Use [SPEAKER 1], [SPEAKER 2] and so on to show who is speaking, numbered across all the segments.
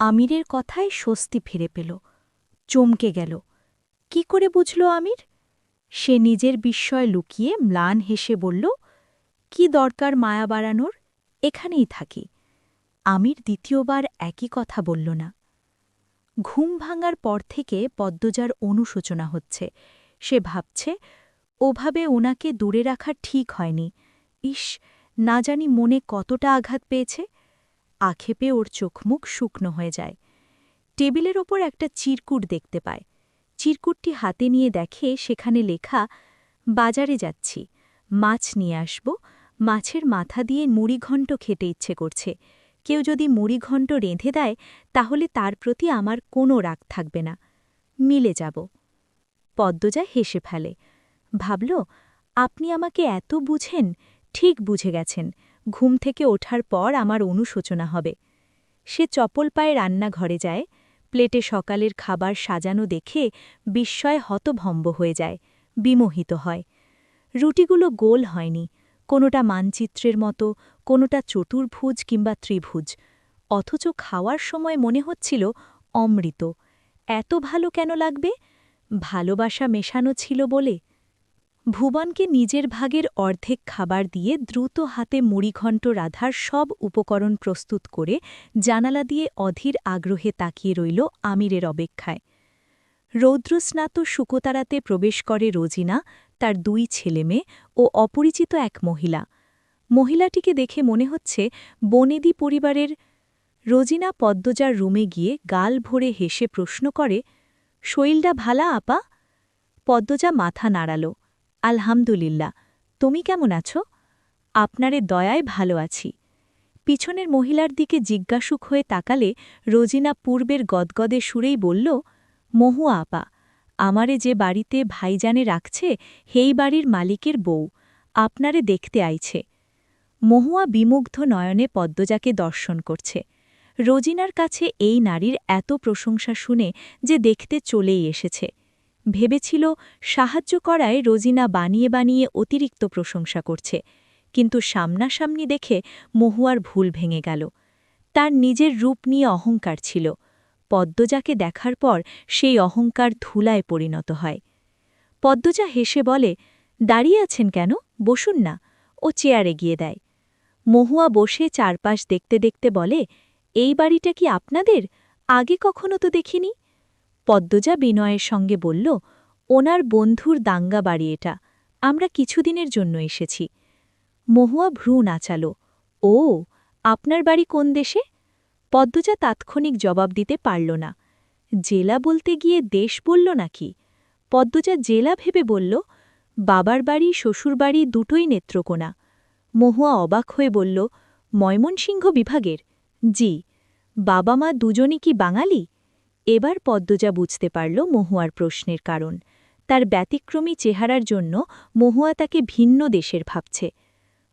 [SPEAKER 1] আমিরের কথায় স্বস্তি ফিরে পেল। চমকে গেল। কি করে বুঝল আমির? সে নিজের বিস্ময় লুকিয়ে ম্লান হেসে বলল, কি দরকার মায়া বাড়ানোর, এখানেই থাকি। আমির দ্বিতীয়বার একই কথা বলল না। ঘুম ভাঙার পর থেকে পদ্মজার অনুশোচনা হচ্ছে। সে ভাবছে, ওভাবে ওনাকে দূরে রাখা ঠিক হয়নি। ইস, না জানি মনে কতটা আঘাত পেয়েছে। আক্ষেপে ওর চোখমুখ শুকনো হয়ে যায়। টেবিলের ওপর একটা চিরকুট দেখতে পায়। চিরকুটটি হাতে নিয়ে দেখে সেখানে লেখা, বাজারে যাচ্ছি, মাছ নিয়ে আসব, মাছের মাথা দিয়ে মুড়িঘণ্ট খেতে ইচ্ছে করছে। কেউ যদি মুড়িঘণ্ট রেঁধে দেয় তাহলে তার প্রতি আমার কোনো রাগ থাকবে না। মিলে যাব। পদ্মজা হেসে ফেলে। ভাবল, আপনি আমাকে এত বুঝেন, ঠিক বুঝে গেছেন। ঘুম থেকে ওঠার পর আমার অনুশোচনা হবে। সে চপল পায়ে রান্নাঘরে যায়। প্লেটে সকালের খাবার সাজানো দেখে বিস্ময়ে হতভম্ব হয়ে যায়, বিমোহিত হয়। রুটিগুলো গোল হয়নি, কোনোটা মানচিত্রের মতো, কোনোটা চতুর্ভুজ কিংবা ত্রিভুজ। অথচ খাওয়ার সময় মনে হচ্ছিল অমৃত। এত ভালো কেন লাগবে? ভালোবাসা মেশানো ছিল বলে। ভুবনকে নিজের ভাগের অর্ধেক খাবার দিয়ে দ্রুত হাতে মুড়িঘণ্ট রাধার সব উপকরণ প্রস্তুত করে জানালা দিয়ে অধীর আগ্রহে তাকিয়ে রইল আমিরের অপেক্ষায়। রৌদ্রস্নাত শুকোতারাতে প্রবেশ করে রোজিনা, তার 2 ছেলেমেয়ে ও অপরিচিত এক মহিলা। মহিলাটিকে দেখে মনে হচ্ছে বনেদি পরিবারের। রোজিনা পদ্মজার রুমে গিয়ে গাল ভরে হেসে প্রশ্ন করে, শৈলডা ভালা আপা? পদ্মজা মাথা নাড়াল। আলহামদুলিল্লাহ, তুমি কেমন আছো? আপনারে দয়ায় ভালো আছি। পিছনের মহিলার দিকে জিজ্ঞাসুক হয়ে তাকালে রোজিনা পূর্বের গদগদে সুরেই বলল, মহুয়া আপা, আমারে যে বাড়িতে ভাইজানে রাখছে হেই বাড়ির মালিকের বউ, আপনারে দেখতে আইছে। মহুয়া বিমুগ্ধ নয়নে পদ্মজাকে দর্শন করছে। রোজিনার কাছে এই নারীর এত প্রশংসা শুনে যে দেখতে চলেই এসেছে। ভেবেছিল সাহায্য করায় রোজিনা বানিয়ে বানিয়ে অতিরিক্ত প্রশংসা করছে, কিন্তু সামনাসামনি দেখে মহুয়ার ভুল ভেঙে গেল। তার নিজের রূপ নিয়ে অহংকার ছিল। পদ্মজাকে দেখার পর সেই অহংকার ধুলায় পরিণত হয়। পদ্মজা হেসে বলে, দাঁড়িয়ে আছেন কেন, বসুন না। ও চেয়ারে গিয়ে দেয়। মহুয়া বসে চারপাশ দেখতে দেখতে বলে, এই বাড়িটা কি আপনাদের? আগে কখনো তো দেখিনি। পদ্মজা বিনয়ের সঙ্গে বলল, ওনার বন্ধুর দাঙ্গা বাড়ি এটা, আমরা কিছুদিনের জন্য এসেছি। মহুয়া ভ্রু নাচাল। ও, আপনার বাড়ি কোন দেশে? পদ্মজা তাৎক্ষণিক জবাব দিতে পারল না। জেলা বলতে গিয়ে দেশ বলল নাকি? পদ্মজা জেলা ভেবে বলল, বাবার বাড়ি শ্বশুরবাড়ি দুটোই নেত্রকোনা। মহুয়া অবাক হয়ে বলল, ময়মনসিংহ বিভাগের? জি। বাবা মা দুজনই কি বাঙালি? এবার পদ্মজা বুঝতে পারল মহুয়ার প্রশ্নের কারণ। তার ব্যতিক্রমী চেহারার জন্য মহুয়া তাকে ভিন্ন দেশের ভাবছে।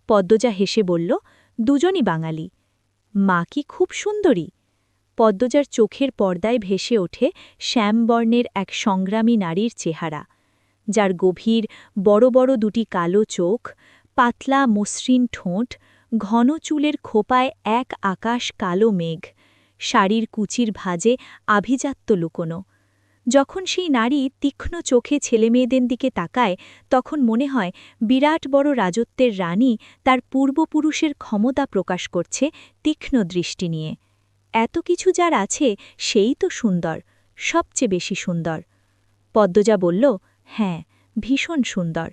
[SPEAKER 1] পদ্মজা হেসে বলল, দুজনই বাঙালি। মা কি খুব সুন্দরী? পদ্মজার চোখের পর্দায় ভেসে ওঠে শ্যামবর্ণের এক সংগ্রামী নারীর চেহারা, যার গভীর বড় বড় দুটি কালো চোখ, পাতলা মসৃণ ঠোঁট, ঘন চুলের খোপায় এক আকাশ কালো মেঘ, শাড়ির কুচির ভাঁজে আভিজাত্য লুকোনো। যখন সেই নারী তীক্ষ্ণ চোখে ছেলেমেয়েদের দিকে তাকায় তখন মনে হয় বিরাট বড় রাজত্বের রানী তার পূর্বপুরুষের ক্ষমতা প্রকাশ করছে তীক্ষ্ণ দৃষ্টি নিয়ে। এত কিছু যার আছে সেই তো সুন্দর, সবচেয়ে বেশি সুন্দর। পদ্মজা বলল, হ্যাঁ, ভীষণ সুন্দর।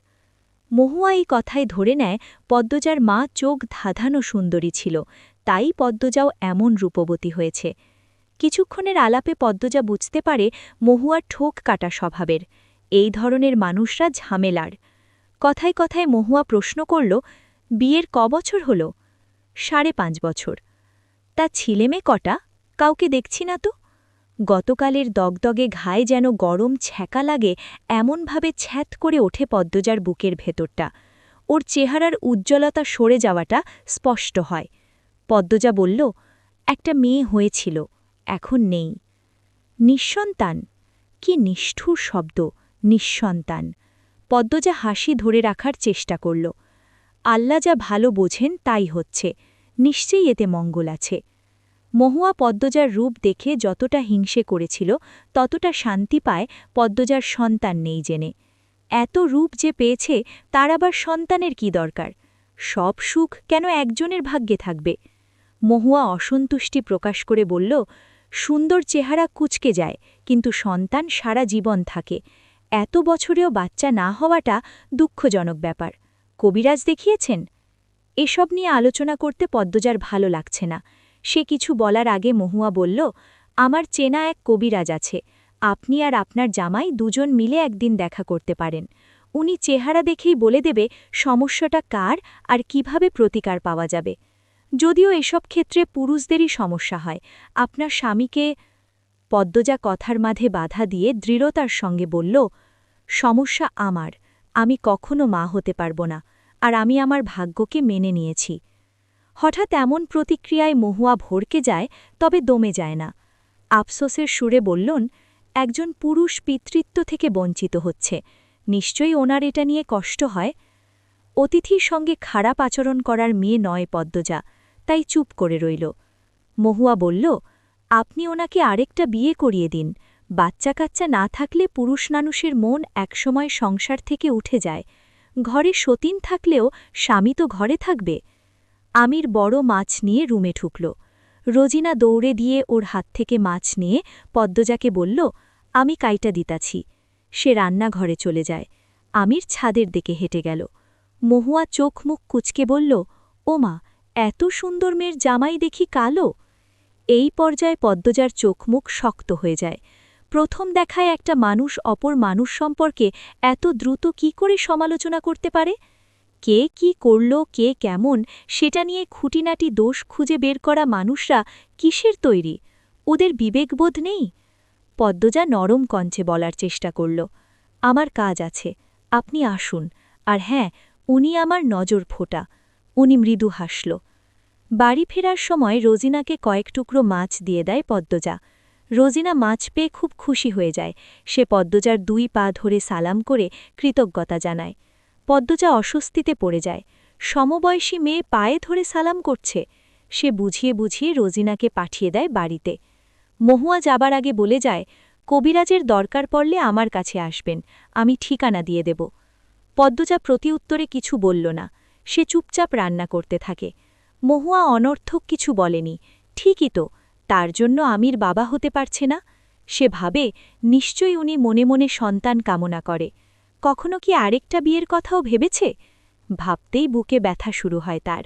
[SPEAKER 1] মহুয়া এই কথায় ধরে নেয় পদ্মজার মা চোখ ধাঁধানো সুন্দরী ছিল, তাই পদ্মজাও এমন রূপবতী হয়েছে। কিছুক্ষণের আলাপে পদ্মজা বুঝতে পারে মহুয়ার ঠোক কাটা স্বভাবের। এই ধরনের মানুষরা ঝামেলার। কথায় কথায় মহুয়া প্রশ্ন করল, বিয়ের বছর হল? 5.5 বছর। তা ছেলেমেয়ে কটা? কাউকে দেখছি না তো। গতকালের দগদগে ঘায়ে যেন গরম ছ্যাঁকা লাগে এমনভাবে ছ্যাঁত করে ওঠে পদ্মজার বুকের ভেতরটা। ওর চেহারার উজ্জ্বলতা সরে যাওয়াটা স্পষ্ট হয়। পদ্মজা বলল, একটা মেয়ে হয়েছিল, এখন নেই। নিঃসন্তান? কি নিষ্ঠুর শব্দ, নিঃসন্তান। পদ্মজা হাসি ধরে রাখার চেষ্টা করল। আল্লাহ যা ভালো বোঝেন তাই হচ্ছে, নিশ্চয়ই এতে মঙ্গল আছে। মহুয়া পদ্মজার রূপ দেখে যতটা হিংসে করেছিল ততটা শান্তি পায় পদ্মজার সন্তান নেই জেনে। এত রূপ যে পেয়েছে তার আবার সন্তানের কি দরকার? সব সুখ কেন একজনের ভাগ্যে থাকবে? মহুয়া অসন্তুষ্টি প্রকাশ করে বলল, সুন্দর চেহারা কুঁচকে যায়, কিন্তু সন্তান সারা জীবন থাকে। এত বছরেও বাচ্চা না হওয়াটা দুঃখজনক ব্যাপার। কবিরাজ দেখিয়েছেন? এসব নিয়ে আলোচনা করতে পদ্মজার ভালো লাগছে না। সে কিছু বলার আগে মহুয়া বলল, আমার চেনা এক কবিরাজ আছে, আপনি আর আপনার জামাই দুজন মিলে একদিন দেখা করতে পারেন। উনি চেহারা দেখেই বলে দেবে সমস্যাটা কার আর কিভাবে প্রতিকার পাওয়া যাবে। যদিও এসব ক্ষেত্রে পুরুষদেরই সমস্যা হয়, আপনার স্বামীকে। পদ্মজা কথার মাঝে বাধা দিয়ে দৃঢ়তার সঙ্গে বলল, সমস্যা আমার, আমি কখনো মা হতে পারব না, আর আমি আমার ভাগ্যকে মেনে নিয়েছি। হঠাৎ এমন প্রতিক্রিয়ায় মহুয়া ভড়কে যায়, তবে দমে যায় না। আফসোসের সুরে বললেন, একজন পুরুষ পিতৃত্ব থেকে বঞ্চিত হচ্ছে, নিশ্চয়ই ওনার এটা নিয়ে কষ্ট হয়। অতিথির সঙ্গে খারাপ আচরণ করার মেয়ে নয় পদ্মজা, তাই চুপ করে রইল। মহুয়া বলল, আপনি ওনাকে আরেকটা বিয়ে করিয়ে দিন। বাচ্চা কাচ্চা না থাকলে পুরুষ মানুষের মন একসময় সংসার থেকে উঠে যায়। ঘরে সতীন থাকলেও স্বামী তো ঘরে থাকবে। আমির বড় মাছ নিয়ে রুমে ঢুকল। রোজিনা দৌড়ে দিয়ে ওর হাত থেকে মাছ নিয়ে পদ্মজাকে বলল, আমি কাইটা দিতাছি। সে রান্নাঘরে চলে যায়। আমির ছাদের দিকে হেঁটে গেল। মহুয়া চোখ মুখ কুচকে বলল, ওমা, এত সুন্দর মেয়ের জামাই দেখি কালো। এই পর্যায়ে পদ্মজার চোখ মুখ শক্ত হয়ে যায়। প্রথম দেখায় একটা মানুষ অপর মানুষ সম্পর্কে এত দ্রুত কি করে সমালোচনা করতে পারে? কে কি করল, কে কেমন, সেটা নিয়ে খুঁটিনাটি দোষ খুঁজে বের করা মানুষরা কিসের তৈরি? ওদের বিবেকবোধ নেই? পদ্মজা নরম কঞ্চে বলার চেষ্টা করল, আমার কাজ আছে, আপনি আসুন। আর হ্যাঁ, উনি আমার নজর ফোঁটা। উনি মৃদু হাসল। বাড়ি ফেরার সময় রোজিনাকে কয়েক টুকরো মাছ দিয়ে দেয় পদ্মজা। রোজিনা মাছ পেয়ে খুব খুশি হয়ে যায়। সে পদ্মজার 2 পা ধরে সালাম করে কৃতজ্ঞতা জানায়। পদ্মজা অস্বস্তিতে পড়ে যায়। সমবয়সী মেয়ে পায়ে ধরে সালাম করছে। সে বুঝিয়ে বুঝিয়ে রোজিনাকে পাঠিয়ে দেয় বাড়িতে। মহুয়া যাবার আগে বলে যায়, কবিরাজের দরকার পড়লে আমার কাছে আসবেন, আমি ঠিকানা দিয়ে দেব। পদ্মজা প্রতিউত্তরে কিছু বলল না। সে চুপচাপ রান্না করতে থাকে। মহুয়া অনর্থক কিছু বলেনি। ঠিকই তো, তার জন্য আমির বাবা হতে পারছে না। সে ভাবে, নিশ্চয়ই উনি মনে মনে সন্তান কামনা করে। কখনো কি আরেকটা বিয়ের কথাও ভেবেছে? ভাবতেই বুকে ব্যথা শুরু হয় তার।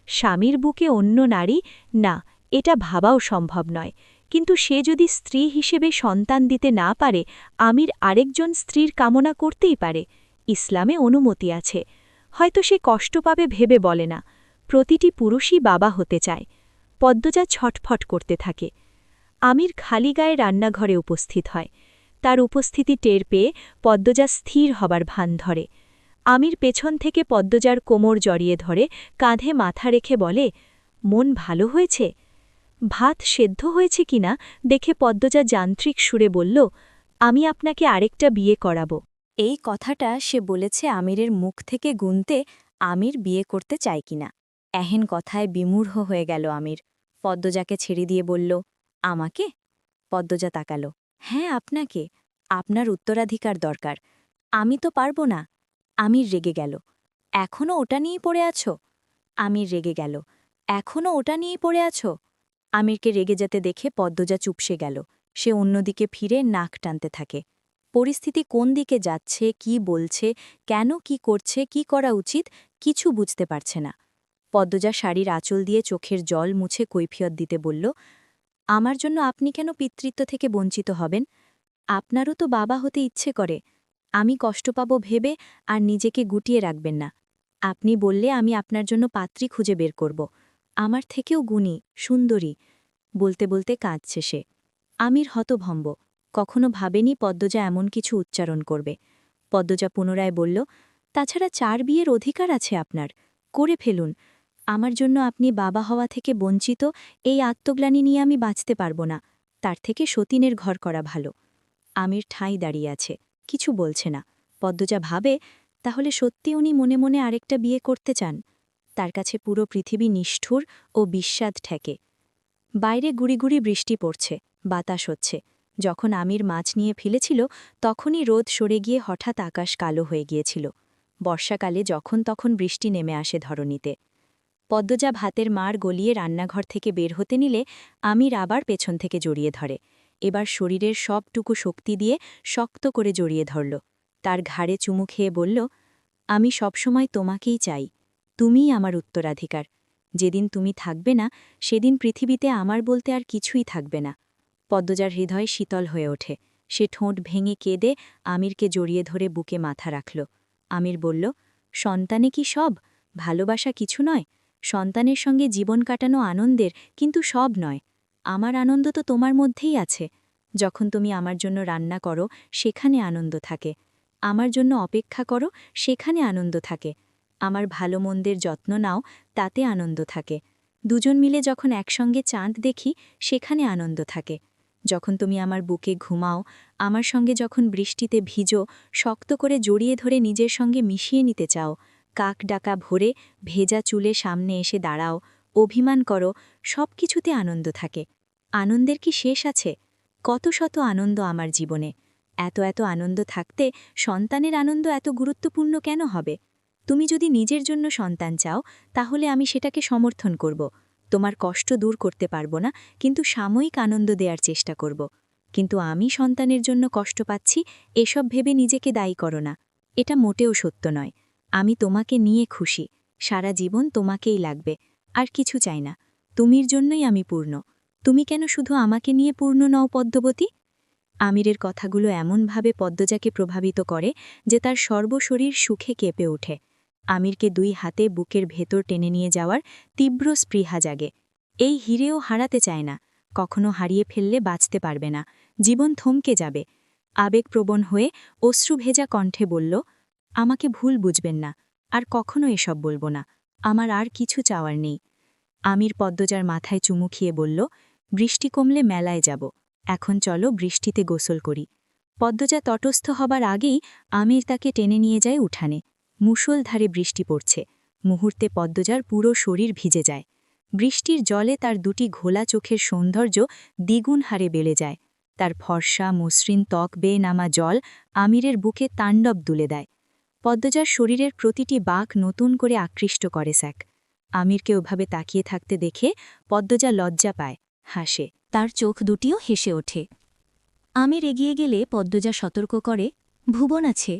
[SPEAKER 1] স্বামীর বুকে অন্য নারী, না, এটা ভাবাও সম্ভব নয়। কিন্তু সে যদি স্ত্রী হিসেবে সন্তান দিতে না পারে, আমির আরেকজন স্ত্রীর কামনা করতেই পারে। ইসলামে অনুমতি আছে। হয়তো সে কষ্ট পাবে ভেবে বলে না। প্রতিটি পুরুষই বাবা হতে চায়। পদ্মজা ছটফট করতে থাকে। আমির খালি গায়ে রান্নাঘরে উপস্থিত হয়। তার উপস্থিতি টের পেয়ে পদ্মজা স্থির হবার ভান ধরে। আমির পেছন থেকে পদ্মজার কোমর জড়িয়ে ধরে কাঁধে মাথা রেখে বলে, মন ভালো হয়েছে? ভাত সেদ্ধ হয়েছে কিনা দেখে পদ্মজা যান্ত্রিক সুরে বলল, আমি আপনাকে আরেকটা বিয়ে করাব। এই কথাটা সে বলেছে আমিরের মুখ থেকে গুনতে আমির বিয়ে করতে চায় কিনা। এহেন কথায় বিমূঢ় হয়ে গেল আমির। পদ্মজাকে ছেড়ে দিয়ে বলল, আমাকে? পদ্মজা তাকালো, হ্যাঁ, আপনাকে। আপনার উত্তরাধিকার দরকার। আমি তো পারব না। আমির রেগে গেল, এখনও ওটা নিয়েই পড়ে আছো? আমির রেগে গেল, এখনও ওটা নিয়েই পড়ে আছো? আমিরকে রেগে যেতে দেখে পদ্মজা চুপসে গেল। সে অন্যদিকে ফিরে নাক টানতে থাকে। পরিস্থিতি কোন দিকে যাচ্ছে, কি বলছে, কেন কি করছে, কি করা উচিত, কিছু বুঝতে পারছে না। পদ্মজা শাড়ির আঁচল দিয়ে চোখের জল মুছে কৈফিয়ত দিতে বলল, আমার জন্য আপনি কেন পিতৃত্ব থেকে বঞ্চিত হবেন? আপনারও তো বাবা হতে ইচ্ছে করে। আমি কষ্ট পাব ভেবে আর নিজেকে গুটিয়ে রাখবেন না। আপনি বললে আমি আপনার জন্য পাত্রী খুঁজে বের করব। আমার থেকেও গুণী, সুন্দরী। বলতে বলতে কাঁদছে সে। আমির হতভম্ব, কখনো ভাবেনি পদ্মজা এমন কিছু উচ্চারণ করবে। পদ্মজা পুনরায় বলল, তাছাড়া 4 বিয়ের অধিকার আছে আপনার, করে ফেলুন। আমার জন্য আপনি বাবা হওয়া থেকে বঞ্চিত এই আত্মগ্লানি নিয়ে আমি বাঁচতে পারব না। তার থেকে সতীনের ঘর করা ভালো। আমির ঠাঁই দাঁড়িয়ে আছে, কিছু বলছে না। পদ্মজা ভাবে, তাহলে সত্যি উনি মনে মনে আরেকটা বিয়ে করতে চান। তার কাছে পুরো পৃথিবী নিষ্ঠুর ও বিস্বাদ ঠেকে। বাইরে গুড়ি গুড়ি বৃষ্টি পড়ছে, বাতাস হচ্ছে। যখন আমির মাছ নিয়ে ফেলেছিল তখনই রোদ সরে গিয়ে হঠাৎ আকাশ কালো হয়ে গিয়েছিল। বর্ষাকালে যখন তখন বৃষ্টি নেমে আসে ধরণীতে। পদ্মজা ভাতের মাড় গলিয়ে রান্নাঘর থেকে বের হতে নিলে আমির আবার পেছন থেকে জড়িয়ে ধরে। এবার শরীরের সবটুকু শক্তি দিয়ে শক্ত করে জড়িয়ে ধরল। তার ঘাড়ে চুমু খেয়ে বলল, আমি সবসময় তোমাকেই চাই, তুমিই আমার উত্তরাধিকার। যেদিন তুমি থাকবে না সেদিন পৃথিবীতে আমার বলতে আর কিছুই থাকবে না। পদ্মজার হৃদয় শীতল হয়ে ওঠে। সে ঠোঁট ভেঙে কেঁদে আমিরকে জড়িয়ে ধরে বুকে মাথা রাখল। আমির বলল, সন্তানে কি সব? ভালোবাসা কিছু নয়? সন্তানের সঙ্গে জীবন কাটানো আনন্দের, কিন্তু সব নয়। আমার আনন্দ তো তোমার মধ্যেই আছে। যখন তুমি আমার জন্য রান্না করো সেখানে আনন্দ থাকে। আমার জন্য অপেক্ষা করো সেখানে আনন্দ থাকে। আমার ভালো মন্দের যত্ন নাও, তাতে আনন্দ থাকে। দুজন মিলে যখন একসঙ্গে চাঁদ দেখি সেখানে আনন্দ থাকে। যখন তুমি আমার বুকে ঘুমাও, আমার সঙ্গে যখন বৃষ্টিতে ভিজো, শক্ত করে জড়িয়ে ধরে নিজের সঙ্গে মিশিয়ে নিতে চাও, কাক ডাকা ভোরে ভেজা চুলে সামনে এসে দাঁড়াও, অভিমান করো, সব কিছুতে আনন্দ থাকে। আনন্দের কি শেষ আছে? কত শত আনন্দ আমার জীবনে। এত এত আনন্দ থাকতে সন্তানের আনন্দ এত গুরুত্বপূর্ণ কেন হবে? তুমি যদি নিজের জন্য সন্তান চাও তাহলে আমি সেটাকে সমর্থন করব। তোমার কষ্ট দূর করতে পারব না, কিন্তু সাময়িক আনন্দ দেওয়ার চেষ্টা করব। কিন্তু আমি সন্তানের জন্য কষ্ট পাচ্ছি এসব ভেবে নিজেকে দায়ী করো না। এটা মোটেও সত্য নয়। আমি তোমাকে নিয়ে খুশি। সারা জীবন তোমাকেই লাগবে, আর কিছু চাই না। তুমির জন্যই আমি পূর্ণ। তুমি কেন শুধু আমাকে নিয়ে পূর্ণ নও পদ্মবতী? আমিরের কথাগুলো এমনভাবে পদ্মজাকে প্রভাবিত করে যে তার সর্বশরীর সুখে কেঁপে ওঠে। আমিরকে দুই হাতে বুকের ভেতর টেনে নিয়ে যাওয়ার তীব্র স্পৃহা জাগে। এই হিরেও হারাতে চায় না। কখনো হারিয়ে ফেললে বাঁচতে পারবে না, জীবন থমকে যাবে। আবেগপ্রবণ হয়ে অশ্রুভেজা কণ্ঠে বলল, আমাকে ভুল বুঝবেন না, আর কখনো এসব বলবো না। আমার আর কিছু চাওয়ার নেই। আমির পদ্মজার মাথায় চুমু খেয়ে বলল, বৃষ্টি কমলে মেলায় যাব। এখন চলো বৃষ্টিতে গোসল করি। পদ্মজা তটস্থ হবার আগেই আমির তাকে টেনে নিয়ে যায় উঠানে। মুষলধারে বৃষ্টি পড়ছে। মুহূর্তে পদ্মজার পুরো শরীর ভিজে যায়। বৃষ্টির জলে তার দুটি ঘোলা চোখের সৌন্দর্য দ্বিগুণ হারে বেড়ে যায়। তার ফর্সা মসৃণ ত্বক বেয়ে নামা জল আমিরের বুকে তাণ্ডব দুলে দেয়। পদ্মজার শরীরের প্রতিটি বাঁক নতুন করে আকৃষ্ট করে স্যাক। আমিরকে ওভাবে তাকিয়ে থাকতে দেখে পদ্মজা লজ্জা পায়, হাসে। তার চোখ দুটিও হেসে ওঠে। আমির এগিয়ে গেলে পদ্মজা সতর্ক করে, ভুবন আছে।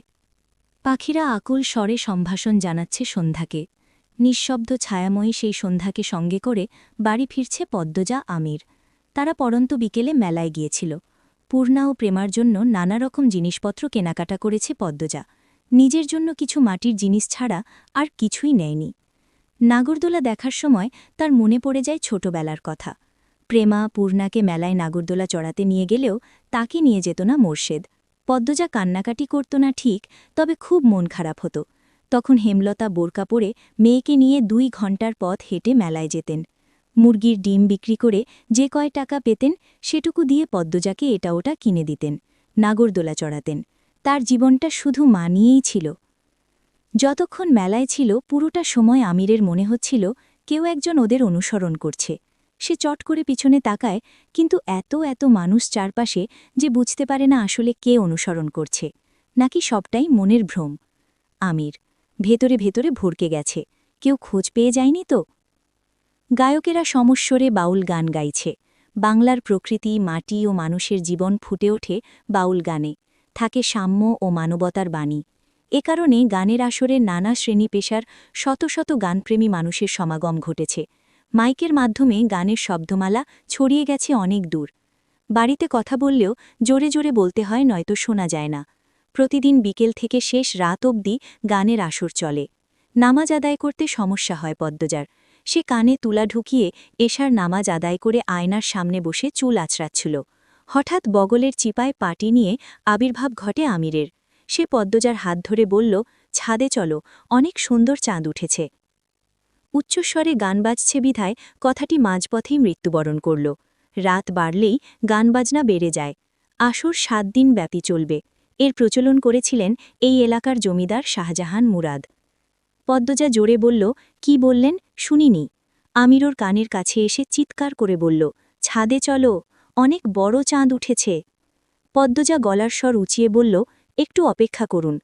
[SPEAKER 1] পাখিরা আকুল স্বরে সম্ভাষণ জানাচ্ছে সন্ধ্যাকে। নিঃশব্দ ছায়াময়ী সেই সন্ধ্যাকে সঙ্গে করে বাড়ি ফিরছে পদ্মজা আমির। তারা পরন্ত বিকেলে মেলায় গিয়েছিল। পূর্ণা ও প্রেমার জন্য নানা রকম জিনিসপত্র কেনাকাটা করেছে পদ্মজা। নিজের জন্য কিছু মাটির জিনিস ছাড়া আর কিছুই নেয়নি। নাগরদোলা দেখার সময় তার মনে পড়ে যায় ছোটবেলার কথা। প্রেমা পূর্ণাকে মেলায় নাগরদোলা চড়াতে নিয়ে গেলেও তাকে নিয়ে যেত না মোর্শেদ। পদ্মজা কান্নাকাটি করত না ঠিক, তবে খুব মন খারাপ হতো। তখন হেমলতা বোরকা পরে মেয়েকে নিয়ে 2 ঘণ্টার পথ হেঁটে মেলায় যেতেন। মুরগির ডিম বিক্রি করে যে কয় টাকা পেতেন সেটুকু দিয়ে পদ্মজাকে এটা ওটা কিনে দিতেন। নাগরদোলা চড়াতেন। তার জীবনটা শুধু মা নিয়েই ছিল। যতক্ষণ মেলায় ছিল পুরোটা সময় আমিরের মনে হচ্ছিল কেউ একজন ওদের অনুসরণ করছে। সে চট করে পিছনে তাকায়, কিন্তু এত এত মানুষ চারপাশে যে বুঝতে পারে না আসলে কে অনুসরণ করছে, নাকি সবটাই মনের ভ্রম। আমির ভেতরে ভেতরে ভরকে গেছে, কেউ খোঁজ পেয়ে যায়নি তো। গায়কেরা সমস্বরে বাউল গান গাইছে। বাংলার প্রকৃতি, মাটি ও মানুষের জীবন ফুটে ওঠে বাউল গানে। থাকে সাম্য ও মানবতার বাণী। এ কারণে গানের আসরে নানা শ্রেণী পেশার শত শত গানপ্রেমী মানুষের সমাগম ঘটেছে। মাইকের মাধ্যমে গানের শব্দমালা ছড়িয়ে গেছে অনেক দূর। বাড়িতে কথা বললেও জোরে জোরে বলতে হয়, নয়তো শোনা যায় না। প্রতিদিন বিকেল থেকে শেষ রাত অবধি গানের আসর চলে। নামাজ আদায় করতে সমস্যা হয় পদ্মজার। সে কানে তুলা ঢুকিয়ে এশার নামাজ আদায় করে আয়নার সামনে বসে চুল আঁচড়াচ্ছিল। হঠাৎ বগলের চিপায় পাটি নিয়ে আবির্ভাব ঘটে আমিরের। সে পদ্মজার হাত ধরে বলল, ছাদে চলো, অনেক সুন্দর চাঁদ উঠেছে। উচ্চস্বরে গান বাজছে বিধায় কথাটি মাঝপথেই মৃত্যুবরণ করল। রাত বাড়লেই গানবাজনা বেড়ে যায়। আসর 7 দিন ব্যাপী চলবে। এর প্রচলন করেছিলেন এই এলাকার জমিদার শাহজাহান মুরাদ। পদ্মজা জোরে বলল, কি বললেন শুনিনি। আমির ওর কানের কাছে এসে চিৎকার করে বলল,
[SPEAKER 2] ছাদে চলো, অনেক বড় চাঁদ উঠেছে। পদ্মজা গলার স্বর উঁচিয়ে বলল, একটু অপেক্ষা করুন।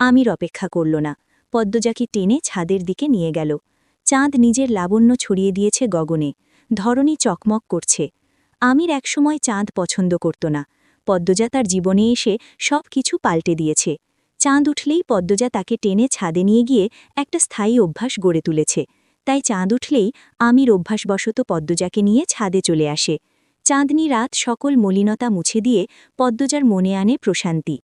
[SPEAKER 2] আমির অপেক্ষা করল না, পদ্মজাকে টেনে ছাদের দিকে নিয়ে গেল। চাঁদ নিজের লাবণ্য ছড়িয়ে দিয়েছে গগনে, ধরণী চকমক করছে। আমির একসময় চাঁদ পছন্দ করত না, পদ্মজা তার জীবনে এসে সব কিছু পাল্টে দিয়েছে। চাঁদ উঠলেই পদ্মজা তাকে টেনে ছাদে নিয়ে গিয়ে একটা স্থায়ী অভ্যাস গড়ে তুলেছে। তাই চাঁদ উঠলেই আমির অভ্যাসবশত পদ্মজাকে নিয়ে ছাদে চলে আসে। চাঁদনি রাত সকল মলিনতা মুছে দিয়ে পদ্মজার মনে আনে প্রশান্তি।